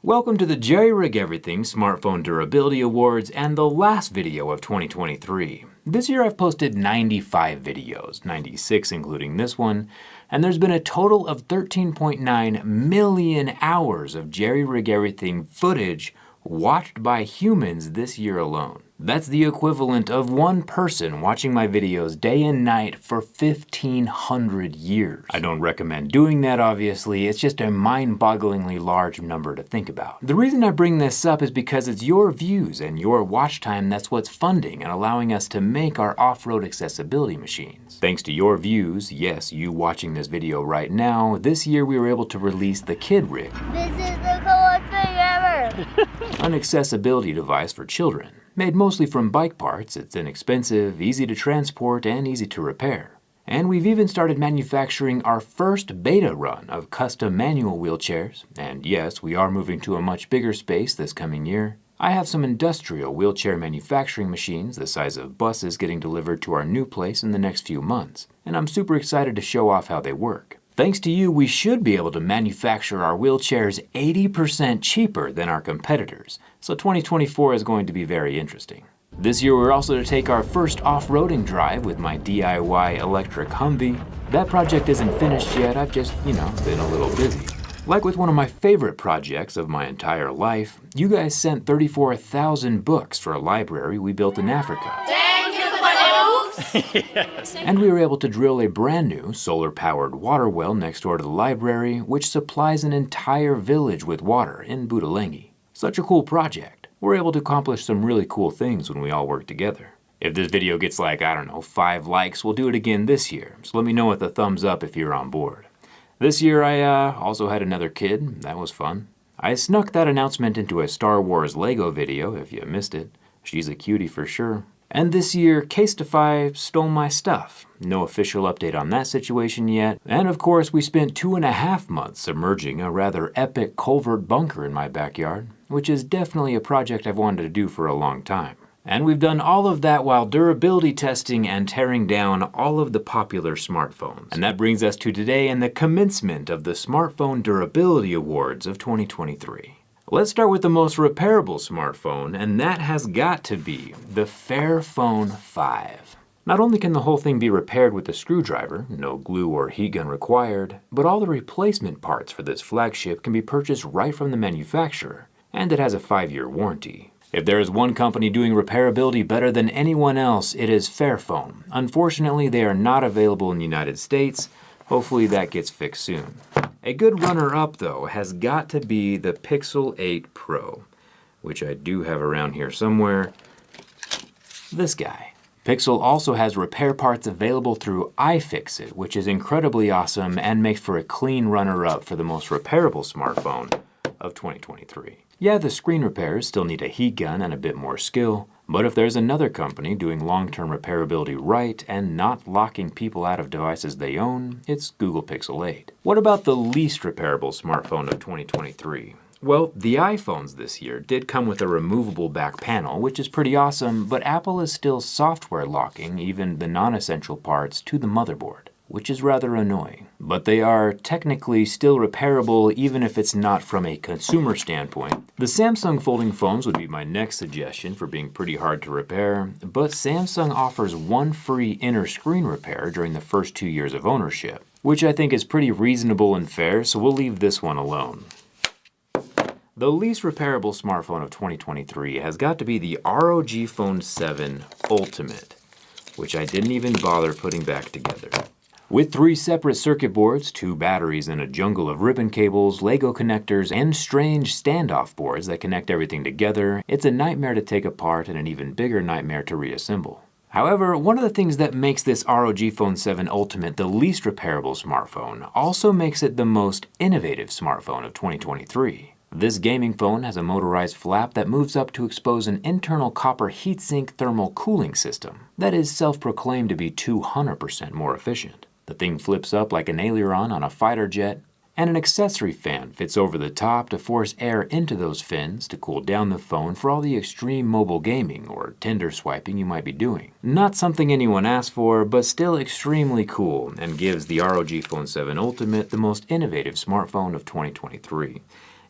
Welcome to the JerryRigEverything Smartphone Durability Awards and the last video of 2023. This year I've posted 95 videos, 96 including this one, and there's been a total of 13.9 million hours of JerryRigEverything footage watched by humans this year alone. That's the equivalent of one person watching my videos day and night for 1,500 years. I don't recommend doing that, obviously. It's just a mind-bogglingly large number to think about. The reason I bring this up is because it's your views and your watch time that's what's funding and allowing us to make our off-road accessibility machines. Thanks to your views, yes, you watching this video right now, this year we were able to release the Kid Rig. This is the coolest thing ever! An accessibility device for children. Made mostly from bike parts, it's inexpensive, easy to transport, and easy to repair. And we've even started manufacturing our first beta run of custom manual wheelchairs. And yes, we are moving to a much bigger space this coming year. I have some industrial wheelchair manufacturing machines the size of buses getting delivered to our new place in the next few months. And I'm super excited to show off how they work. Thanks to you, we should be able to manufacture our wheelchairs 80% cheaper than our competitors, so 2024 is going to be very interesting. This year we're also to take our first off-roading drive with my DIY electric Humvee. That project isn't finished yet, I've just, been a little busy. Like with one of my favorite projects of my entire life, you guys sent 34,000 books for a library we built in Africa. Yes. And we were able to drill a brand new solar-powered water well next door to the library, which supplies an entire village with water in Budalengi. Such a cool project. We're able to accomplish some really cool things when we all work together. If this video gets 5 likes, we'll do it again this year, so let me know with a thumbs up if you're on board. This year I also had another kid. That was fun. I snuck that announcement into a Star Wars Lego video if you missed it. She's a cutie for sure. And this year, Casetify stole my stuff. No official update on that situation yet. And of course, we spent 2.5 months submerging a rather epic culvert bunker in my backyard, which is definitely a project I've wanted to do for a long time. And we've done all of that while durability testing and tearing down all of the popular smartphones. And that brings us to today and the commencement of the Smartphone Durability Awards of 2023. Let's start with the most repairable smartphone, and that has got to be the Fairphone 5. Not only can the whole thing be repaired with a screwdriver, no glue or heat gun required, but all the replacement parts for this flagship can be purchased right from the manufacturer, and it has a 5-year warranty. If there is one company doing repairability better than anyone else, it is Fairphone. Unfortunately, they are not available in the United States. Hopefully that gets fixed soon. A good runner-up, though, has got to be the Pixel 8 Pro, which I do have around here somewhere. This guy. Pixel also has repair parts available through iFixit, which is incredibly awesome and makes for a clean runner-up for the most repairable smartphone of 2023. Yeah, the screen repairs still need a heat gun and a bit more skill, but if there's another company doing long-term repairability right and not locking people out of devices they own, it's Google Pixel 8. What about the least repairable smartphone of 2023? Well, the iPhones this year did come with a removable back panel, which is pretty awesome, but Apple is still software locking even the non-essential parts to the motherboard, which is rather annoying. But they are technically still repairable even if it's not from a consumer standpoint. The Samsung folding phones would be my next suggestion for being pretty hard to repair, but Samsung offers one free inner screen repair during the first 2 years of ownership, which I think is pretty reasonable and fair, so we'll leave this one alone. The least repairable smartphone of 2023 has got to be the ROG Phone 7 Ultimate, which I didn't even bother putting back together. With 3 separate circuit boards, 2 batteries, and a jungle of ribbon cables, Lego connectors, and strange standoff boards that connect everything together, it's a nightmare to take apart and an even bigger nightmare to reassemble. However, one of the things that makes this ROG Phone 7 Ultimate the least repairable smartphone also makes it the most innovative smartphone of 2023. This gaming phone has a motorized flap that moves up to expose an internal copper heatsink thermal cooling system that is self-proclaimed to be 200% more efficient. The thing flips up like an aileron on a fighter jet, and an accessory fan fits over the top to force air into those fins to cool down the phone for all the extreme mobile gaming or Tinder swiping you might be doing. Not something anyone asked for, but still extremely cool, and gives the ROG Phone 7 Ultimate the most innovative smartphone of 2023.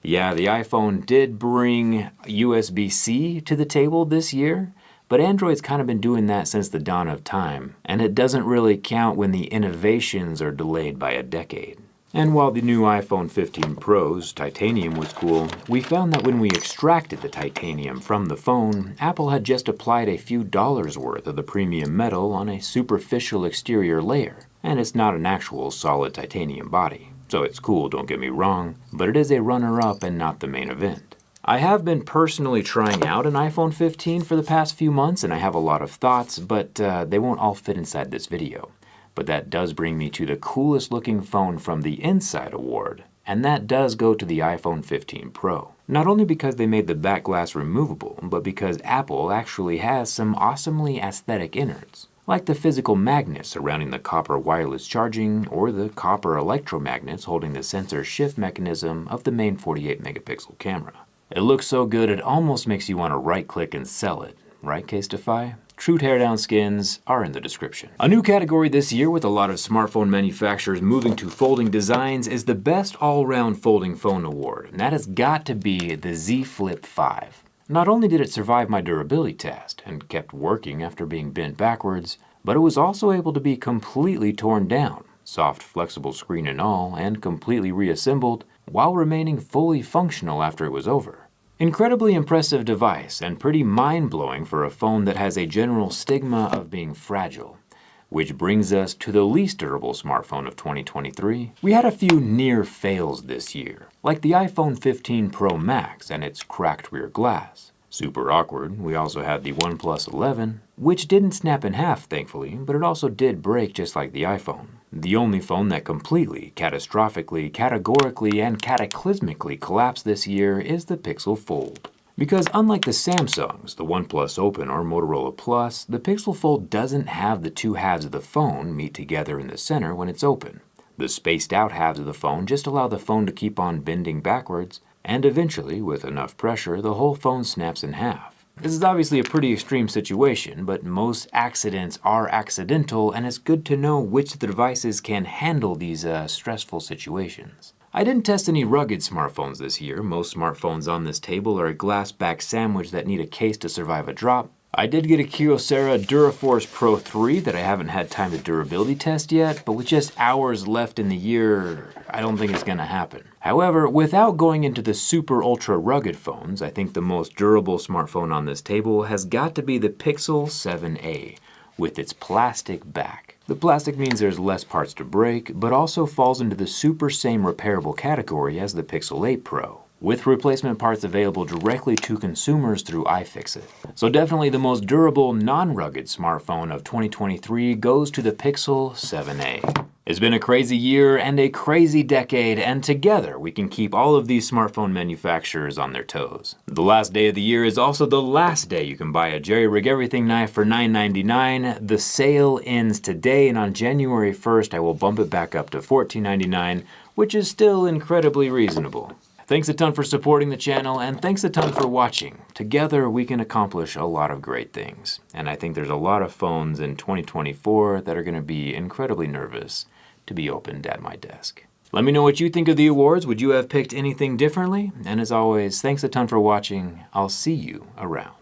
Yeah, the iPhone did bring USB-C to the table this year, but Android's kind of been doing that since the dawn of time, and it doesn't really count when the innovations are delayed by a decade. And while the new iPhone 15 Pro's titanium was cool, we found that when we extracted the titanium from the phone, Apple had just applied a few dollars worth of the premium metal on a superficial exterior layer, and it's not an actual solid titanium body. So it's cool, don't get me wrong, but it is a runner-up and not the main event. I have been personally trying out an iPhone 15 for the past few months, and I have a lot of thoughts, but they won't all fit inside this video. But that does bring me to the coolest looking phone from the Inside Award, and that does go to the iPhone 15 Pro. Not only because they made the back glass removable, but because Apple actually has some awesomely aesthetic innards, like the physical magnets surrounding the copper wireless charging or the copper electromagnets holding the sensor shift mechanism of the main 48 megapixel camera. It looks so good it almost makes you want to right-click and sell it. Right, Casetify? True teardown skins are in the description. A new category this year with a lot of smartphone manufacturers moving to folding designs is the Best All-Round Folding Phone Award, and that has got to be the Z Flip 5. Not only did it survive my durability test and kept working after being bent backwards, but it was also able to be completely torn down, soft flexible screen and all, and completely reassembled, while remaining fully functional after it was over. Incredibly impressive device and pretty mind-blowing for a phone that has a general stigma of being fragile. Which brings us to the least durable smartphone of 2023. We had a few near fails this year, like the iPhone 15 Pro Max and its cracked rear glass. Super awkward, we also had the OnePlus 11, which didn't snap in half thankfully, but it also did break just like the iPhone. The only phone that completely, catastrophically, categorically, and cataclysmically collapsed this year is the Pixel Fold. Because unlike the Samsungs, the OnePlus Open or Motorola Plus, the Pixel Fold doesn't have the two halves of the phone meet together in the center when it's open. The spaced out halves of the phone just allow the phone to keep on bending backwards, and eventually, with enough pressure, the whole phone snaps in half. This is obviously a pretty extreme situation, but most accidents are accidental, and it's good to know which of the devices can handle these stressful situations. I didn't test any rugged smartphones this year. Most smartphones on this table are a glass back sandwich that need a case to survive a drop. I did get a Kyocera DuraForce Pro 3 that I haven't had time to durability test yet, but with just hours left in the year, I don't think it's gonna happen. However, without going into the super ultra rugged phones, I think the most durable smartphone on this table has got to be the Pixel 7a, with its plastic back. The plastic means there's less parts to break, but also falls into the super same repairable category as the Pixel 8 Pro, with replacement parts available directly to consumers through iFixit. So definitely the most durable, non-rugged smartphone of 2023 goes to the Pixel 7a. It's been a crazy year and a crazy decade, and together we can keep all of these smartphone manufacturers on their toes. The last day of the year is also the last day you can buy a JerryRigEverything knife for $9.99. The sale ends today, and on January 1st I will bump it back up to $14.99, which is still incredibly reasonable. Thanks a ton for supporting the channel, and thanks a ton for watching. Together we can accomplish a lot of great things, and I think there's a lot of phones in 2024 that are going to be incredibly nervous to be opened at my desk. Let me know what you think of the awards. Would you have picked anything differently? And as always, thanks a ton for watching. I'll see you around.